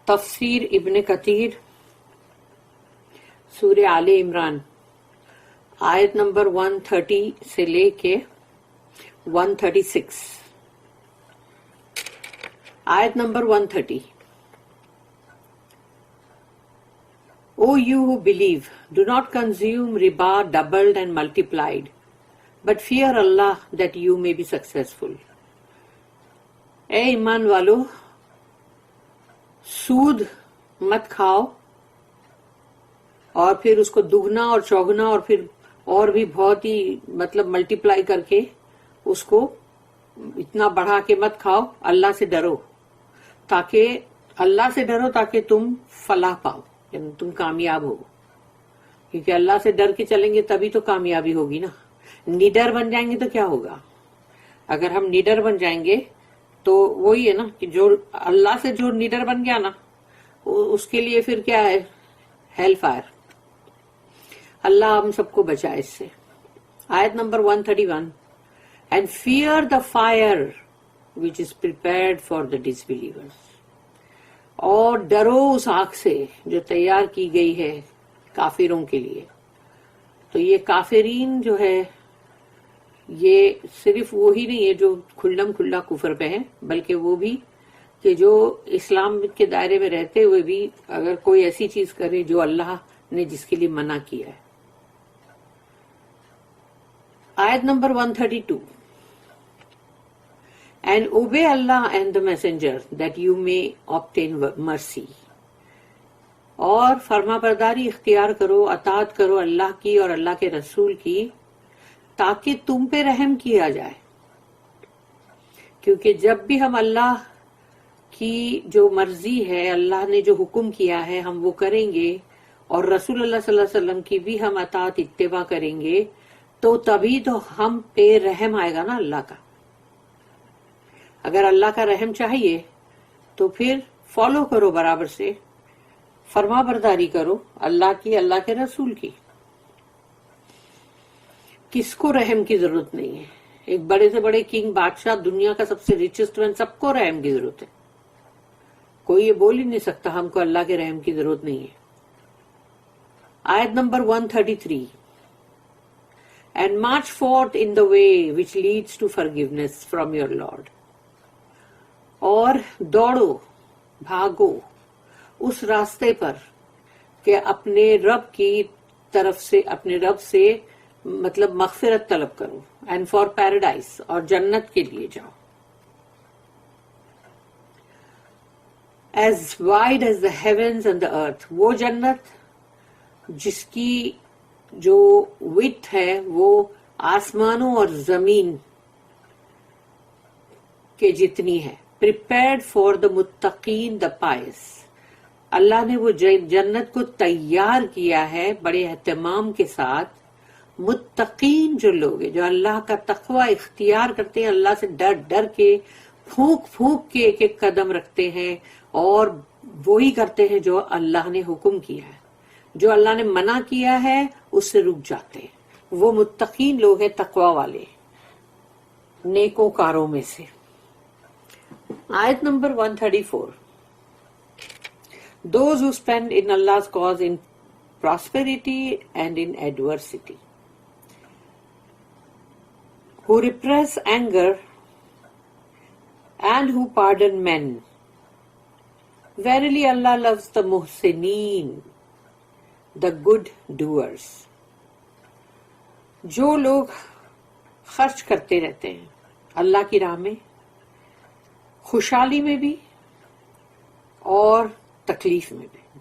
تفسیر ابن کثیر سورہ آل عمران آیت نمبر 130 سے لے کے 136. آیت number 130. O you who believe, do not consume riba doubled and multiplied, but fear Allah that you may be successful. اے ایمان والو، سود مت کھاؤ اور پھر اس کو دگنا اور چوگنا اور پھر اور بھی بہت ہی ملٹیپلائی کر کے اس کو اتنا بڑھا کے مت کھاؤ. اللہ سے ڈرو تاکہ تم فلاح پاؤ، یعنی تم کامیاب ہو، کیونکہ اللہ سے ڈر کے چلیں گے تبھی تو کامیابی ہوگی نا. نڈر بن جائیں گے تو کیا ہوگا؟ اگر ہم نڈر بن جائیں گے تو وہی ہے نا کہ جو اللہ سے جو نڈر بن گیا نا اس کے لیے پھر کیا ہے؟ Hell fire. اللہ ہم سب کو بچائے اس سے. آیت number 131. And fear the fire which is prepared for the disbelievers. اور ڈرو اس آگ سے جو تیار کی گئی ہے کافروں کے لیے. تو یہ کافرین جو ہے یہ صرف وہی نہیں ہے جو کھلم کھلا کفر پہ ہے، بلکہ وہ بھی کہ جو اسلام کے دائرے میں رہتے ہوئے بھی اگر کوئی ایسی چیز کرے جو اللہ نے جس کے لیے منع کیا ہے. آیت number 132. And obey Allah and the messenger that you may obtain mercy. اور فرما برداری اختیار کرو، اطاعت کرو اللہ کی اور اللہ کے رسول کی، تاکہ تم پہ رحم کیا جائے. کیونکہ جب بھی ہم اللہ کی جو مرضی ہے، اللہ نے جو حکم کیا ہے ہم وہ کریں گے اور رسول اللہ صلی اللہ علیہ وسلم کی بھی ہم اطاعت اتباع کریں گے تو تبھی تو ہم پہ رحم آئے گا نا اللہ کا. اگر اللہ کا رحم چاہیے تو پھر فالو کرو، برابر سے فرما برداری کرو اللہ کی، اللہ کے رسول کی. کس کو رحم کی ضرورت نہیں ہے؟ ایک بڑے سے بڑے کنگ، بادشاہ، دنیا کا سب سے ریچسٹ مین، سب کو رحم کی ضرورت ہے. کوئی یہ بول ہی نہیں سکتا ہم کو اللہ کے رحم کی ضرورت نہیں ہے. آیت number 133. And march forth in the way which leads to forgiveness from your Lord. اور دوڑو، بھاگو اس راستے پر کہ اپنے رب کی طرف سے، اپنے رب سے مغفرت طلب کرو. اینڈ فار پیراڈائز، اور جنت کے لیے جاؤ. As wide as the heavens and the earth, وہ جنت جس کی جو وڈتھ ہے وہ آسمانوں اور زمین کے جتنی ہے. prepared for the متقین the pious. اللہ نے وہ جنت کو تیار کیا ہے بڑے اہتمام کے ساتھ. متقین جو لوگ ہیں، جو اللہ کا تقوی اختیار کرتے ہیں، اللہ سے ڈر ڈر کے، پھونک پھونک کے ایک ایک قدم رکھتے ہیں اور وہی کرتے ہیں جو اللہ نے حکم کیا ہے. جو اللہ نے منع کیا ہے اس سے رک جاتے ہیں. وہ متقین لوگ ہیں، تقوی والے، نیکوں کاروں میں سے. آیت number 134. Those who spend in Allah's cause in prosperity and in adversity, who repress anger and who pardon men. Verily Allah loves the muhsineen, the good doers. جو لوگ خرچ کرتے رہتے ہیں اللہ کی راہ میں، خوشحالی میں بھی اور تکلیف میں بھی،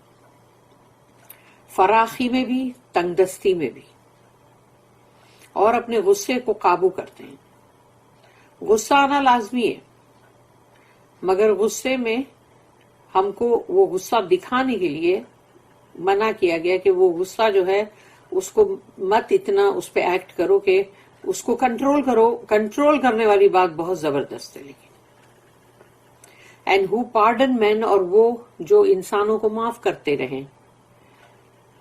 فراخی میں بھی، تنگ دستی میں بھی، اور اپنے غصے کو قابو کرتے ہیں. غصہ آنا لازمی ہے، مگر غصے میں ہم کو وہ غصہ دکھانے کے لیے منع کیا گیا کہ وہ غصہ جو ہے اس کو مت اتنا اس پہ ایکٹ کرو کہ اس کو کنٹرول کرو. کنٹرول کرنے والی بات بہت زبردست ہے. لیکن اینڈ ہو پارڈن مین، اور وہ جو انسانوں کو معاف کرتے رہیں.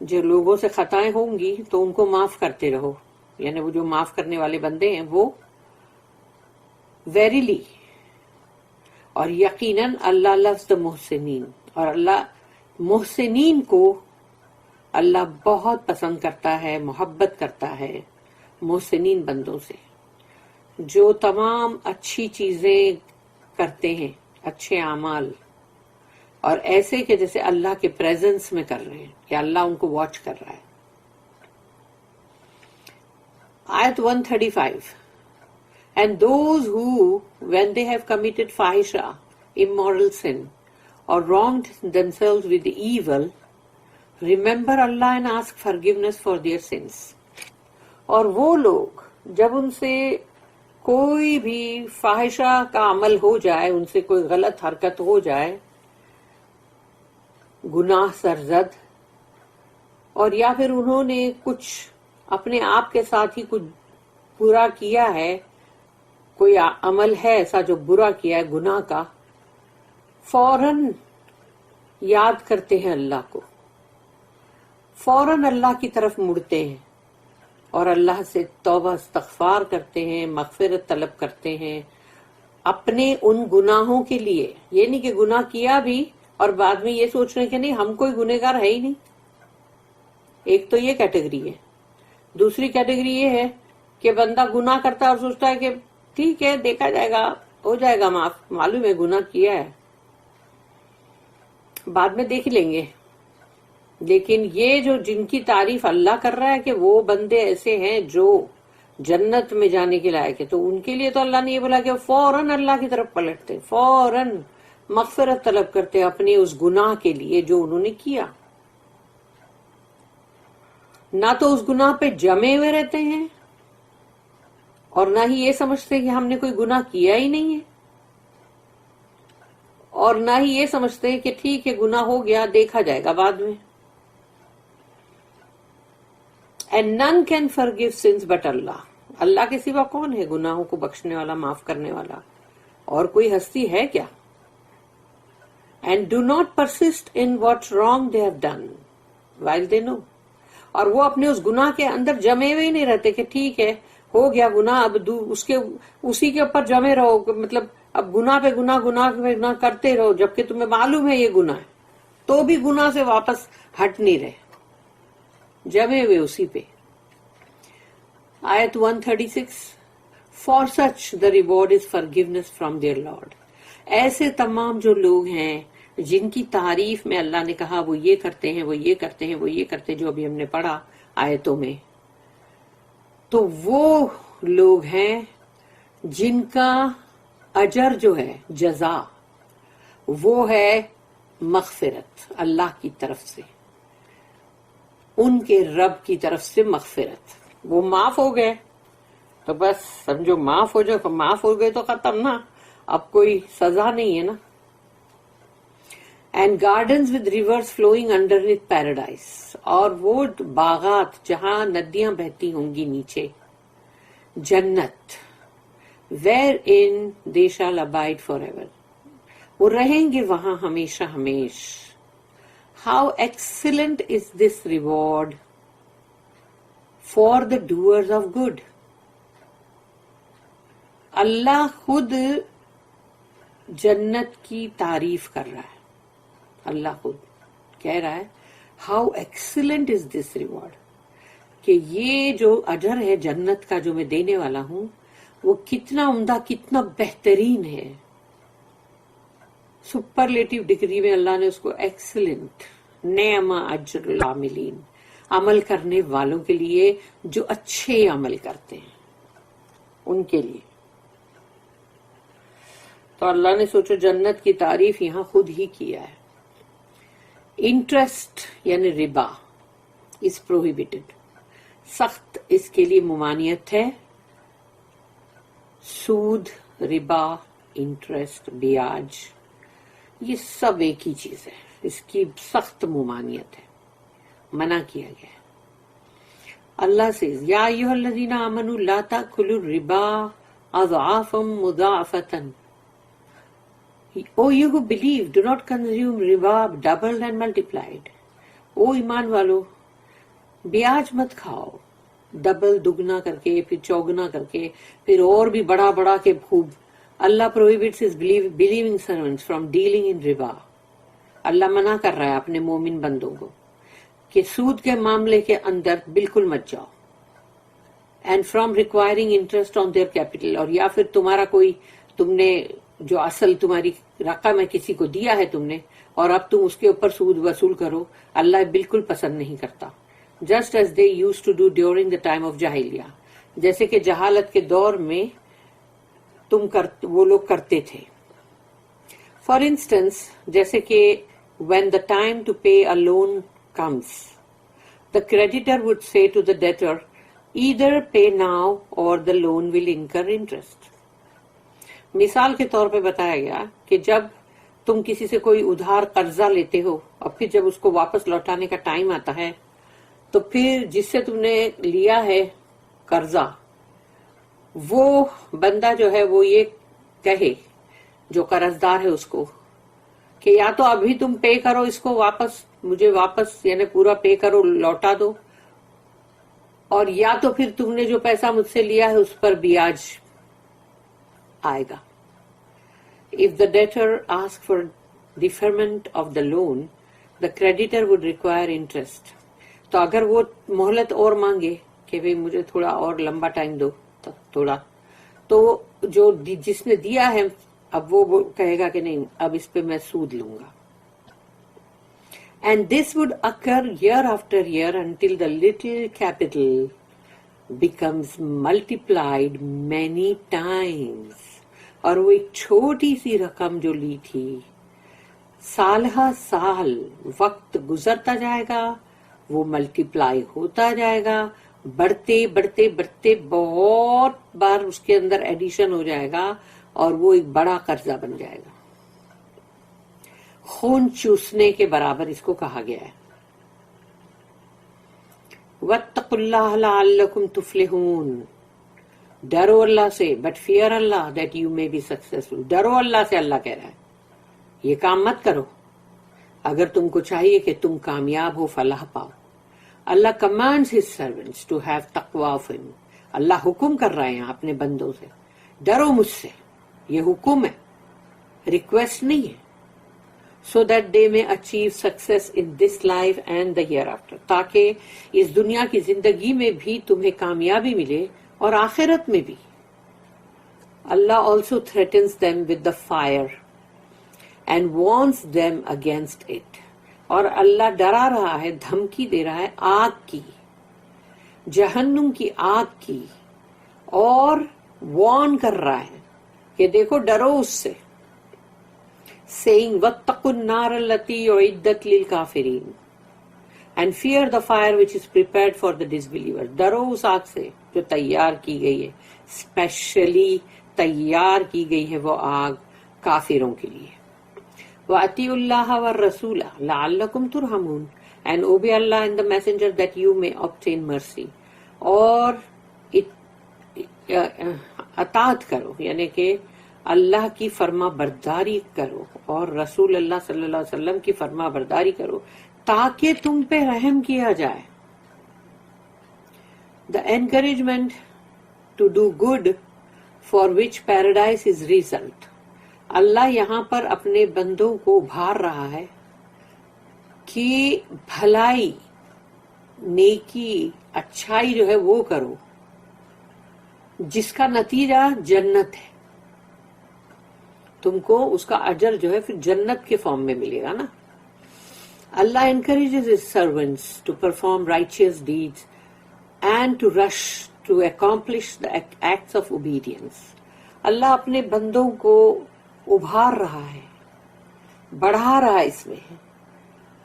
جو لوگوں سے خطائیں ہوں گی تو ان کو معاف کرتے رہو، یعنی وہ جو معاف کرنے والے بندے ہیں وہ. ویریلی، اور یقیناً اللہ لفظ محسنین، اور اللہ محسنین کو اللہ بہت پسند کرتا ہے، محبت کرتا ہے محسنین بندوں سے، جو تمام اچھی چیزیں کرتے ہیں، اچھے اعمال، اور ایسے کہ جیسے اللہ کے پریزنس میں کر رہے ہیں، کہ اللہ ان کو واچ کر رہا ہے۔ آیت 135 And those who, when they have committed fahisha, immoral sin, or wronged themselves with evil, remember Allah and ask forgiveness for their sins. اور وہ لوگ جب ان سے کوئی بھی فاحشہ کا عمل ہو جائے، ان سے کوئی غلط حرکت ہو جائے، گناہ سرزد، اور یا پھر انہوں نے کچھ اپنے آپ کے ساتھ ہی کچھ برا کیا ہے، کوئی عمل ہے ایسا جو برا کیا ہے گناہ کا، فوراً یاد کرتے ہیں اللہ کو، فوراً اللہ کی طرف مڑتے ہیں اور اللہ سے توبہ استغفار کرتے ہیں، مغفرت طلب کرتے ہیں اپنے ان گناہوں کے لیے۔ یہ نہیں کہ گناہ کیا بھی اور بعد میں یہ سوچ رہے کہ نہیں ہم کوئی گنہگار ہے ہی نہیں۔ ایک تو یہ کیٹیگری ہے۔ دوسری کیٹیگری یہ ہے کہ بندہ گناہ کرتا ہے اور سوچتا ہے کہ ٹھیک ہے دیکھا جائے گا، ہو جائے گا معاف، معلوم ہے گناہ کیا ہے، بعد میں دیکھ لیں گے۔ لیکن یہ جو جن کی تعریف اللہ کر رہا ہے کہ وہ بندے ایسے ہیں جو جنت میں جانے کے لائق ہے، تو ان کے لیے تو اللہ نے یہ بولا کہ فوراً اللہ کی طرف پلٹتے، فوراً مغفرت طلب کرتے اپنے اس گناہ کے لیے جو انہوں نے کیا، نہ تو اس گناہ پہ جمے ہوئے رہتے ہیں اور نہ ہی یہ سمجھتے کہ ہم نے کوئی گناہ کیا ہی نہیں ہے، اور نہ ہی یہ سمجھتے کہ ٹھیک ہے گناہ ہو گیا دیکھا جائے گا بعد میں۔ And none can forgive sins but Allah. اللہ کے سوا کون ہے گناہوں کو بخشنے والا، معاف کرنے والا؟ اور کوئی ہستی ہے کیا؟ And do not persist in what wrong they have done while they know. اور وہ اپنے اس گناہ کے اندر جمے ہوئے ہی نہیں رہتے کہ ٹھیک ہے ہو گیا گناہ، اب اسی کے اوپر جمے رہو، مطلب اب گناہ پہ گناہ کرتے رہو جبکہ تمہیں معلوم ہے یہ گناہ ہے، تو بھی گناہ سے واپس ہٹ نہیں رہے، جمے ہوئے اسی پہ۔ آیت 136 For such the reward is forgiveness from their Lord. ایسے تمام جو لوگ ہیں جن کی تعریف میں اللہ نے کہا وہ یہ کرتے ہیں، وہ یہ کرتے ہیں، وہ یہ کرتے ہیں، جو ابھی ہم نے پڑھا آیتوں میں، تو وہ لوگ ہیں جن کا اجر جو ہے، جزا، وہ ہے مغفرت اللہ کی طرف سے، ان کے رب کی طرف سے مغفرت۔ وہ معاف ہو گئے تو بس سمجھو معاف ہو جائے، معاف ہو گئے تو ختم نا، اب کوئی سزا نہیں ہے نا۔ And gardens with rivers flowing underneath paradise. اور وہ باغات جہاں ندیاں بہتی ہوں گی نیچے، جنت، wherein they shall abide forever. وہ رہیں گے وہاں ہمیشہ ہمیش۔ How excellent is this reward for the doers of good. اللہ خود جنت کی تعریف کر رہا ہے، اللہ خود کہہ رہا ہے how excellent is this reward, کہ یہ جو اجر ہے جنت کا جو میں دینے والا ہوں وہ کتنا عمدہ، کتنا بہترین ہے۔ سپرلیٹیو ڈگری میں اللہ نے اس کو ایکسیلنٹ، نعم اجر العاملین، عمل کرنے والوں کے لیے جو اچھے عمل کرتے ہیں ان کے لیے۔ تو اللہ نے سوچو جنت کی تعریف یہاں خود ہی کیا ہے۔ انٹرسٹ یعنی ربا از پروہیبٹڈ، سخت اس کے لیے ممانعت ہے۔ سود، ربا، انٹرسٹ، بیاج، یہ سب ایک ہی چیز ہے، اس کی سخت ممانعت ہے، منع کیا گیا ہے۔ اللہ سے یا ایھا الذین آمنوا لا تأکلوا الربا اضعافا مضاعفۃ، O you who believe, do not consume riba doubled and multiplied. او ایمان والو بیاج مت کھاؤ، ڈبل، دگنا کر کے، پھر چوگنا کر کے، پھر اور بھی بڑا بڑا کے خوب Allah prohibits his believing servants from dealing in riba. اللہ منع کر رہا ہے اپنے مومن بندوں کو کہ سود کے معاملے کے اندر بالکل مت جاؤ. And from requiring interest on their capital, اور یا پھر تمہارا کوئی، تم نے جو اصل تمہاری رقم ہے کسی کو دیا ہے تم نے، اور اب تم اس کے اوپر سود وصول کرو، اللہ بالکل پسند نہیں کرتا. Just as they used to do during the time of جاہلیہ، جیسے کہ جہالت کے دور میں وہ لوگ کرتے تھے. فار انسٹنس، جیسے کہ when the time to pay a loan comes, the creditor would say to the debtor, either pay now or the loan will incur interest. مثال کے طور پہ بتایا گیا کہ جب تم کسی سے کوئی ادھار قرضہ لیتے ہو اور پھر جب اس کو واپس لوٹانے کا ٹائم آتا ہے تو پھر جس سے تم نے لیا ہے قرضہ، وہ بندہ جو ہے وہ یہ کہے، جو قرض دار ہے اس کو، کہ یا تو ابھی تم پے کرو اس کو واپس، مجھے واپس یعنی پورا پے کرو، لوٹا دو، اور یا تو پھر تم نے جو پیسہ مجھ سے لیا ہے اس پر بیاج آئے گا. If the debtor asks for deferment of the loan, the creditor would require interest. تو اگر وہ مہلت اور مانگے کہ بھئی مجھے تھوڑا اور لمبا ٹائم دو تھوڑا، تو جو جس نے دیا ہے اب وہ کہے گا کہ نہیں، اب اس پہ میں سود لوں گا. And this would occur year after year until the little capital becomes multiplied many times. اور وہ ایک چھوٹی سی رقم جو لی تھی، سال ہا سال وقت گزرتا جائے گا، وہ ملٹیپلائی ہوتا جائے گا، بڑھتے بڑھتے بڑھتے بہت بار اس کے اندر ایڈیشن ہو جائے گا اور وہ ایک بڑا قرضہ بن جائے گا. خون چوسنے کے برابر اس کو کہا گیا ہے. وَاتَّقُوا اللَّهَ لَعَلَّكُمْ تُفْلِحُونَ، ڈرو اللہ سے، but fear Allah that you may be successful. ڈرو اللہ سے، اللہ کہہ رہا ہے یہ کام مت کرو اگر تم کو چاہیے کہ تم کامیاب ہو، فلاح پاؤ. اللہ commands his servants to have taqwa of him. اللہ حکم کر رہا ہے یہاں اپنے بندوں سے، ڈرو مجھ سے، یہ حکم ہے، ریکویسٹ نہیں ہے. so that they may achieve success in this life and the hereafter، تاکہ اس دنیا کی زندگی میں بھی تمہیں کامیابی ملے اور آخرت میں بھی. اللہ also threatens them with the fire and warns them against it. اور اللہ ڈرا رہا ہے، دھمکی دے رہا ہے آگ کی، جہنم کی آگ کی، اور وارن کر رہا ہے کہ دیکھو ڈرو اس سے. saying وَاتَّقُوا النَّارَ الَّتِي أُعِدَّتْ لِلْكَافِرِينَ and fear the fire which is prepared for the disbelievers. ڈرو اس آگ سے جو تیار کی گئی ہے، اسپیشلی تیار کی گئی ہے وہ آگ کافروں کے لیے. وَأَطِيعُوا اللَّهَ وَالرَّسُولَ لَعَلَّكُمْ تُرْحَمُونَ and obey Allah and the messenger that you may obtain mercy. اور اطاعت کرو، یعنی کہ اللہ کی فرما برداری کرو اور رسول اللہ صلی اللہ علیہ وسلم کی فرما برداری کرو تاکہ تم پہ رحم کیا جائے. The encouragement to do good for which paradise is result. اللہ یہاں پر اپنے بندوں کو ابھار رہا ہے کہ بھلائی، نیکی، اچھائی جو ہے وہ کرو جس کا نتیجہ جنت ہے. تم کو اس کا اجر جو ہے پھر جنت کے فارم میں ملے گا نا. اللہ encourages his servants to perform righteous deeds and to rush to accomplish the acts of obedience. اللہ اپنے بندوں کو ابھار رہا ہے، بڑھا رہا ہے اس میں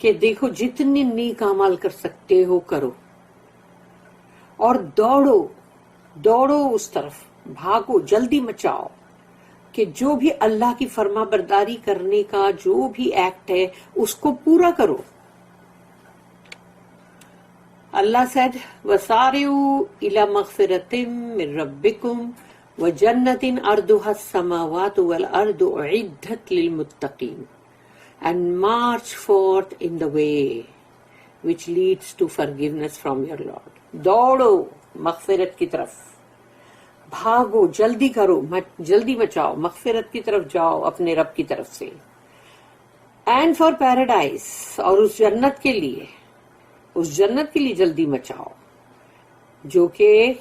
کہ دیکھو جتنی نیک اعمال کر سکتے ہو کرو، اور دوڑو دوڑو اس طرف، بھاگو، جلدی مچاؤ کہ جو بھی اللہ کی فرما برداری کرنے کا جو بھی ایکٹ ہے اس کو پورا کرو. اللہ said وَسَارِعُوا إِلَى مَغْفِرَةٍ مِّن رَبِّكُمْ وَجَنَّةٍ أَرْضُهَا السَّمَاوَاتُ وَالْأَرْضُ أُعِدَّتْ لِلْمُتَّقِينَ and march forth in the way which leads to forgiveness from your Lord. دوڑو مغفرت کی طرف، بھاگو، جلدی کرو، جلدی بچاؤ، مغفرت کی طرف جاؤ اپنے رب کی طرف سے. اینڈ فار پیراڈائز، اور اس جنت کے لیے، اس جنت کے لیے جلدی مچاؤ جو کہ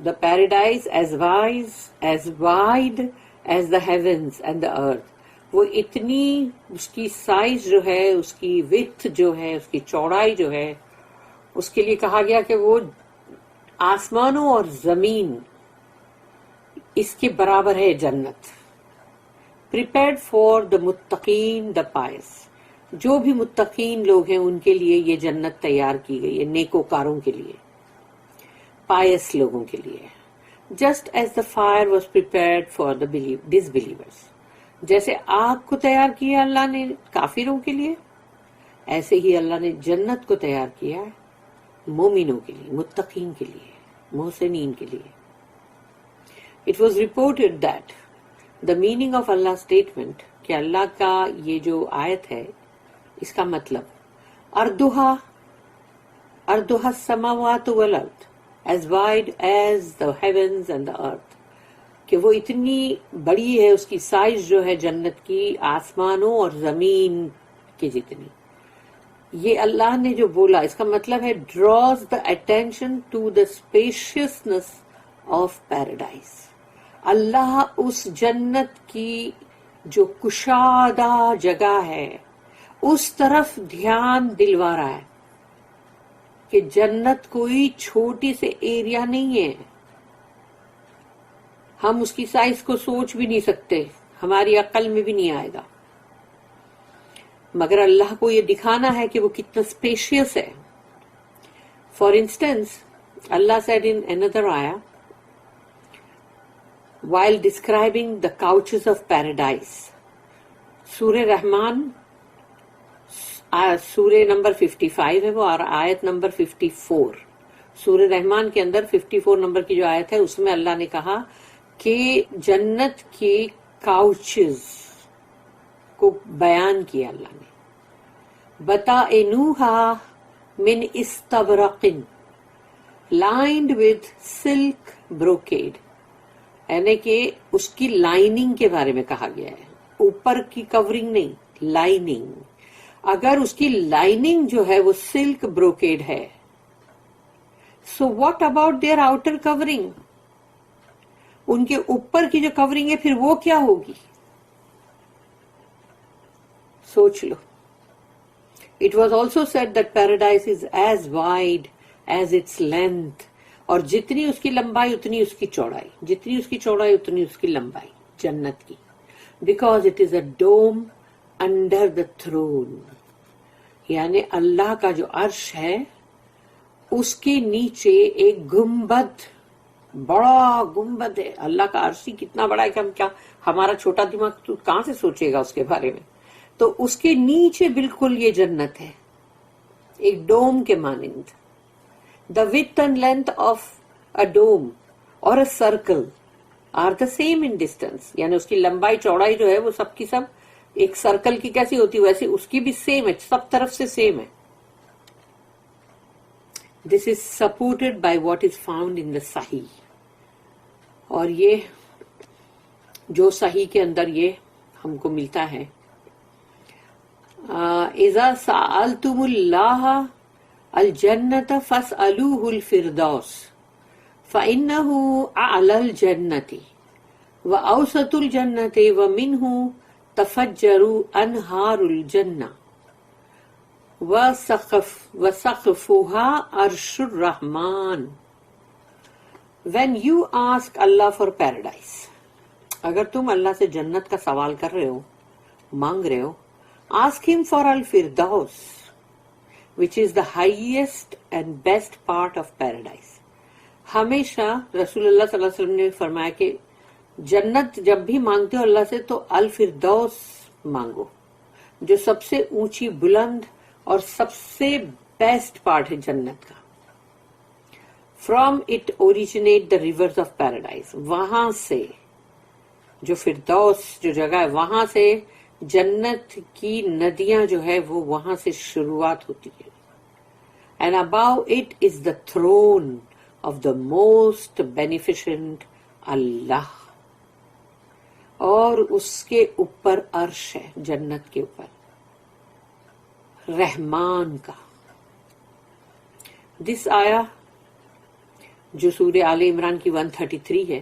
the paradise as wide as the heavens and the earth. وہ اتنی، اس کی سائز جو ہے، اس کی width جو ہے، اس کی چوڑائی جو ہے، اس کے لیے کہا گیا کہ وہ آسمانوں اور زمین اس کے برابر ہے جنت. prepared for the متقین the pious، جو بھی متقین لوگ ہیں ان کے لیے یہ جنت تیار کی گئی ہے، نیکوکاروں کے لیے، پائس لوگوں کے لیے. just as the fire was prepared for the disbelievers، جیسے آگ کو تیار کیا اللہ نے کافروں کے لیے، ایسے ہی اللہ نے جنت کو تیار کیا ہے مومنوں کے لیے، متقین کے لیے، محسنین کے لیے. It was reported that the meaning of Allah's statement، کہ اللہ کا یہ جو آیت ہے اس کا مطلب اردوہا السماوات والارض as wide as the heavens and the earth، کہ وہ اتنی بڑی ہے، اس کی سائز جو ہے جنت کی آسمانوں اور زمین کے جتنی. یہ اللہ نے جو بولا اس کا مطلب ہے draws the attention to the spaciousness of paradise. اللہ اس جنت کی جو کشادہ جگہ ہے اس طرف دھیان دلوا رہا ہے کہ جنت کوئی چھوٹی سے ایریا نہیں ہے. ہم اس کی سائز کو سوچ بھی نہیں سکتے، ہماری عقل میں بھی نہیں آئے گا، مگر اللہ کو یہ دکھانا ہے کہ وہ کتنا اسپیشیس ہے. For instance Allah said in another ayah while describing the couches of paradise، سورہ رحمان سورہ نمبر 55 ہے وہ، اور آیت نمبر 54 سورہ رحمان کے اندر 54 نمبر کی جو آیت ہے اس میں اللہ نے کہا کہ جنت کے کاؤچز کو بیان کیا اللہ نے. بطائنوہا من استبرق lined with silk brocade، یعنی کہ اس کی لائننگ کے بارے میں کہا گیا ہے، اوپر کی کورنگ نہیں، لائننگ. اگر اس کی لائننگ جو ہے وہ سلک بروکیڈ ہے، so what about their outer covering, ان کے اوپر کی جو کورنگ ہے پھر وہ کیا ہوگی، سوچ لو. It was also said that paradise is as wide as its length، اور جتنی اس کی لمبائی اتنی اس کی چوڑائی، جتنی اس کی چوڑائی اتنی اس کی لمبائی جنت کی. Because it is a dome under the throne، یعنی اللہ کا جو عرش ہے اس کے نیچے ایک گنبد، بڑا گنبد ہے. اللہ کا عرش ہی کتنا بڑا ہے کہ ہم کیا، ہمارا چھوٹا دماغ تو کہاں سے سوچے گا اس کے بارے میں. تو اس کے نیچے بالکل یہ جنت ہے، ایک ڈوم کے مانند. The width and length of a dome or a circle are the same in distance، یعنی اس کی لمبائی چوڑائی جو ہے وہ سب کی سب ایک سرکل کی کیسی ہوتی ہے ویسے اس کی بھی سیم ہے، سب طرف سے سیم ہے. This is supported by what is found in the Sahih، اور یہ جو صحیح کے اندر یہ ہم کو ملتا ہے. اذا سألتم اللہ الجنت فاسألوه الفردوس فإنه أعلى الجنة وأوسط الجنة ومنه تفجر أنهار الجنة وسقفها عرش الرحمن. When you ask Allah for paradise، اگر تم اللہ سے جنت کا سوال کر رہے ہو، مانگ رہے ہو، ask him for al-firdaus which is the highest and best part of paradise. ہمیشہ رسول اللہ صلی اللہ علیہ وسلم نے فرمایا کہ جنت جب بھی مانگتے ہو اللہ سے تو الفردوس مانگو، جو سب سے اونچی بلند اور سب سے بیسٹ پارٹ ہے جنت کا. From it originate the rivers of paradise، وہاں سے جو فردوس جو جگہ ہے وہاں سے جنت کی ندیاں جو ہے وہ وہاں سے شروعات ہوتی ہے. And above it is the throne of the most beneficent اللہ, اور اس کے اوپر عرش ہے, جنت کے اوپر رحمان کا. دس آیا جو سورہ آل عمران کی 133 ہے,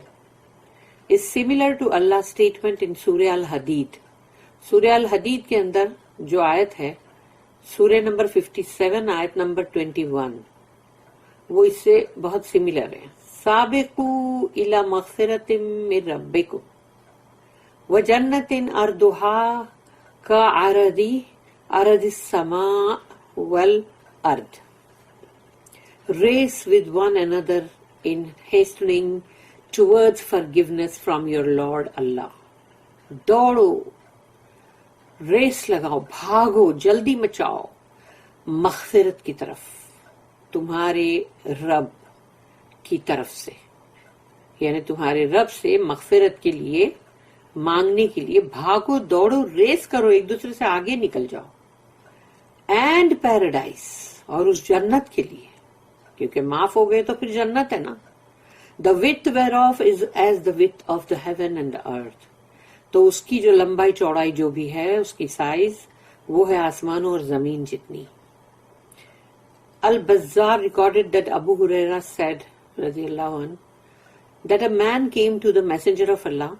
is similar to Allah's statement in سورہ الحدید. سورہ الحدید کے اندر جو آیت ہے, سورہ نمبر 57 آیت نمبر 21, وہ اس سے بہت سملر ہے. سابقوا الی مغفرۃ من ربکم وجنۃ عرضها کعرض السماء والارض. Race with one another in hastening towards forgiveness from your Lord Allah. دوڑو, ریس لگاؤ, بھاگو, جلدی مچاؤ مغفرت کی طرف, تمہارے رب کی طرف سے, یعنی تمہارے رب سے مغفرت کے لیے مانگنے کے لیے بھاگو, دوڑو, ریس کرو, ایک دوسرے سے آگے نکل جاؤ. اینڈ پیراڈائز, اور اس جنت کے لیے, کیونکہ معاف ہو گئے تو پھر جنت ہے نا. The width whereof is as the width of the heaven and the earth. تو اس کی جو لمبائی چوڑائی جو بھی ہے, اس کی سائز وہ ہے آسمانوں اور زمین جتنی. Al-Bazzar recorded that Abu Huraira said, رضی اللہ عنہ, that a man came to the messenger of Allah,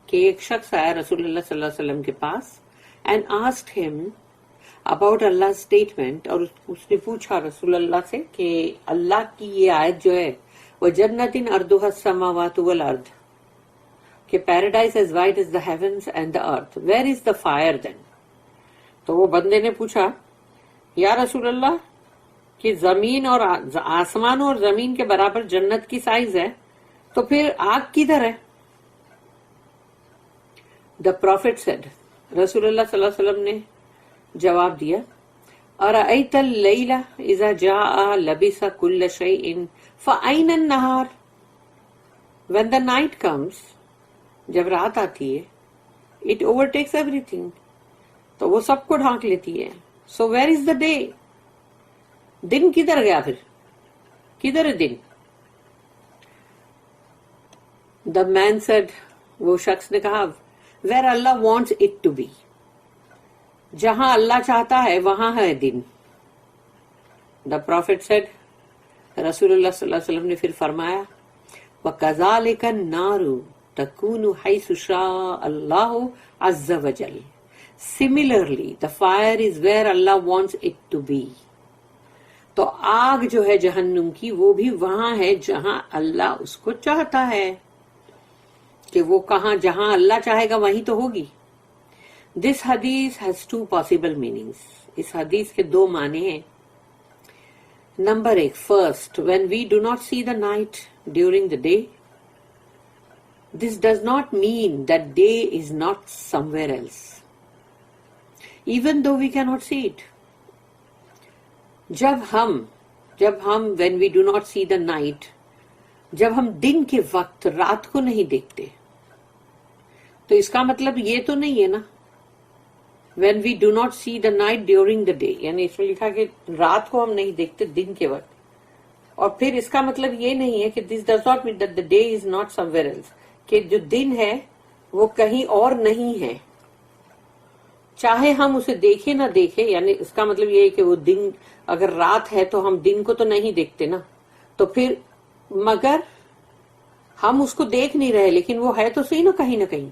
کہ ایک شخص آیا رسول اللہ صلی اللہ علیہ وسلم کے پاس, and asked him about Allah's statement, اور اس نے پوچھا رسول اللہ سے کہ اللہ کی یہ آیت جو ہے, وَجَنَّةٍ أَرْضُهَا السَّمَاوَاتُ وَالْأَرْضُ, کہ paradise as wide as the heavens and the earth, where is the fire then? تو وہ بندے نے پوچھا, یا رسول اللہ, کہ زمین اور آسمان اور زمین کے برابر جنت کی سائز ہے, تو پھر آگ کدھر ہے؟ The Prophet said, رسول اللہ صلی اللہ علیہ وسلم نے جواب دیا, أَرَأَيْتَ اللَّيْلَ إِذَا جَاءَ لَبِسَ كُلَّ شَيْءٍ فَأَيْنَ النَّهَارُ. When the night comes, جب رات آتی ہے, it overtakes everything, تو وہ سب کو ڈھانک لیتی ہے. So where is the day? دن کدھر گیا پھر, کدھر ہے دن؟ The man said, وہ شخص نے کہا, where Allah wants it to be. جہاں اللہ چاہتا ہے وہاں ہے دن. The Prophet said, رسول اللہ صلی اللہ علیہ وسلم نے پھر فرمایا, وَكَذَلِكَ النَّارُ تَكُونُ حَيْثُ شَاءَ اللَّهُ عَزَّ وَجَلَّ. Similarly, the fire is where Allah wants it to be. تو آگ جو ہے جہنم کی, وہ بھی وہاں ہے جہاں اللہ اس کو چاہتا ہے, کہ وہ کہاں, جہاں اللہ چاہے گا وہیں تو ہوگی. This hadith has two possible meanings. اس حدیث کے دو معنی ہیں. نمبر ایک, first, when we do not see the night during the day, this does not mean that day is not somewhere else, even though we cannot see it. جب ہم when we do not see the night, جب ہم دن کے وقت رات کو نہیں دیکھتے, تو اس کا مطلب یہ تو نہیں ہے نا, when we do not see the night during the day, یعنی اس میں لکھا کہ رات کو ہم نہیں دیکھتے دن کے وقت, اور پھر اس کا مطلب یہ نہیں ہے کہ this does not mean that the day is not somewhere else, کہ جو دن ہے وہ کہیں اور نہیں ہے, چاہے ہم اسے دیکھیں نہ دیکھیں. یعنی اس کا مطلب یہ ہے کہ وہ دن, اگر رات ہے تو ہم دن کو تو نہیں دیکھتے نا, تو پھر مگر ہم اس کو دیکھ نہیں رہے, لیکن وہ ہے تو صحیح نا کہیں نہ کہیں.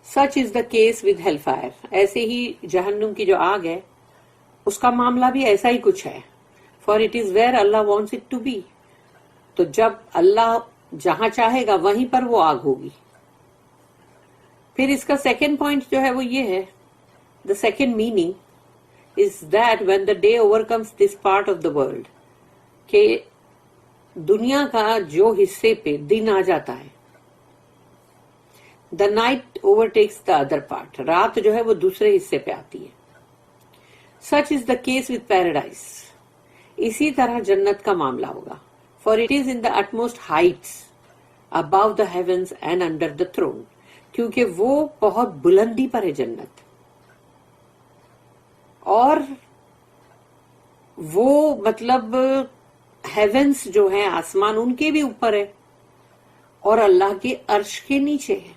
Such is the case with hellfire. ایسے ہی جہنم کی جو آگ ہے اس کا معاملہ بھی ایسا ہی کچھ ہے. For it is where Allah wants it to be. تو جب اللہ جہاں چاہے گا وہیں پر وہ آگ ہوگی. پھر اس کا سیکنڈ پوائنٹ جو ہے وہ یہ ہے, the second meaning is that when the day overcomes this part of the world, کہ دنیا کا جو حصے پہ دن آ جاتا ہے, the night overtakes the other part, رات جو ہے وہ دوسرے حصے پہ آتی ہے. Such is the case with paradise. اسی طرح جنت کا معاملہ ہوگا. For it is in the utmost heights, above the heavens and under the throne. کیونکہ وہ بہت بلندی پر ہے جنت, اور وہ مطلب ہیونس جو ہیں, آسمان ان کے بھی اوپر ہے, اور اللہ کے عرش کے نیچے ہے.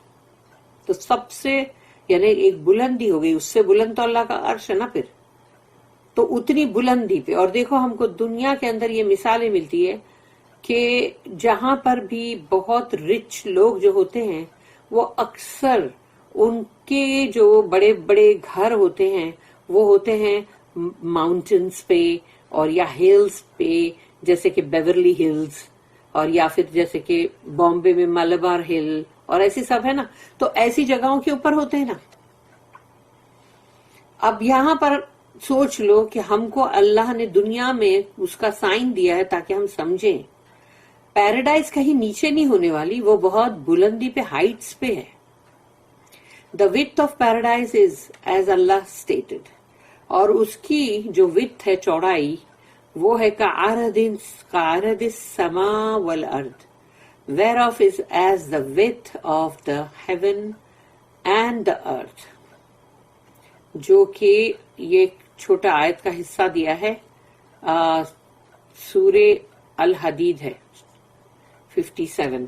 تو سب سے یعنی ایک بلندی ہو گئی، اس سے بلند تو اللہ کا عرش ہے نا پھر. تو اتنی بلندی پہ، اور دیکھو ہم کو دنیا کے اندر یہ مثالیں ملتی ہے کہ جہاں پر بھی بہت رچ لوگ جو ہوتے ہیں وہ اکثر ان کے جو بڑے بڑے گھر ہوتے ہیں وہ ہوتے ہیں ماؤنٹنس پہ اور یا ہلز پہ، جیسے کہ بیورلی ہلز، اور یا پھر جیسے کہ بامبے میں ملبار ہل اور ایسی سب ہے نا. تو ایسی جگہوں کے اوپر ہوتے ہیں نا. اب یہاں پر سوچ لو کہ ہم کو اللہ نے دنیا میں اس کا سائن دیا ہے تاکہ ہم سمجھیں پیراڈائز کہیں نیچے نہیں ہونے والی، وہ بہت بلندی پہ، ہائٹس پہ ہے. دا width of paradise is as Allah stated, اور اس کی جو width ہے، چوڑائی، وہ ہے کعرض السماء والارض whereof is as the width of the heaven and the earth. جو کہ یہ چھوٹا آیت کا حصہ دیا ہے، سورہ الحدید ہے 57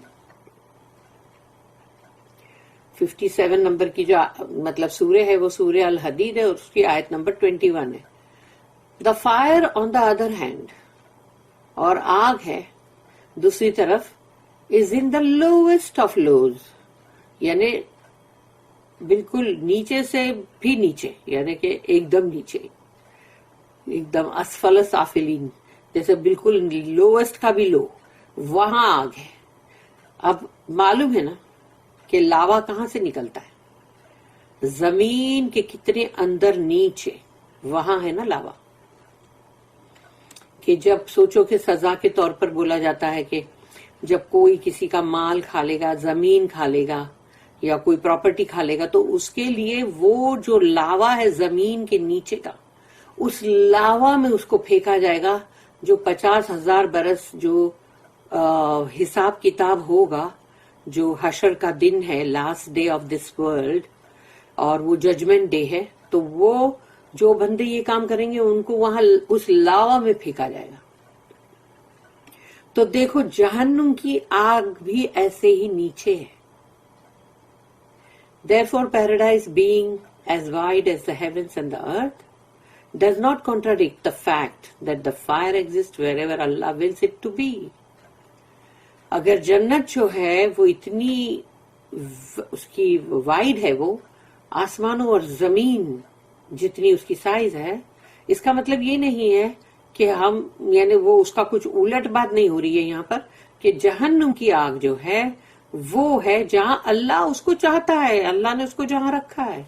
نمبر کی جو مطلب سورہ ہے وہ سورہ الحدید ہے، اور اس کی آیت نمبر 21 ہے. The fire on the other hand, اور آگ ہے دوسری طرف، از ان دا لوئسٹ آف لوز، یعنی بالکل نیچے سے بھی نیچے، یعنی کہ ایک دم نیچے، ایک دم اسفل سافلین، جیسے بالکل لوئسٹ کا بھی لو، وہاں آگ ہے. اب معلوم ہے نا کہ لاوا کہاں سے نکلتا ہے؟ زمین کے کتنے اندر نیچے، وہاں ہے نا لاوا. کہ جب سوچو کہ سزا کے طور پر بولا جاتا ہے کہ جب کوئی کسی کا مال کھا لے گا، زمین کھا لے گا یا کوئی پراپرٹی کھا لے گا، تو اس کے لیے وہ جو لاوا ہے زمین کے نیچے کا، اس لاوا میں اس کو پھینکا جائے گا، جو 50,000 برس جو حساب کتاب ہوگا، جو حشر کا دن ہے، last day of this world, اور وہ ججمنٹ ڈے ہے. تو وہ جو بندے یہ کام کریں گے ان کو وہاں اس لاوا میں پھینکا جائے گا. تو دیکھو جہنم کی آگ بھی ایسے ہی نیچے ہے. Therefore paradise being as wide as the heavens and the earth does not contradict the fact that the fire exists wherever Allah wills it to be. اگر جنت جو ہے وہ اتنی اس کی وائڈ ہے، وہ آسمانوں اور زمین جتنی اس کی سائز ہے، اس کا مطلب یہ نہیں ہے کہ ہم یعنی وہ اس کا کچھ الٹ بات نہیں ہو رہی ہے یہاں پر، کہ جہنم کی آگ جو ہے وہ ہے جہاں اللہ اس کو چاہتا ہے، اللہ نے اس کو جہاں رکھا ہے.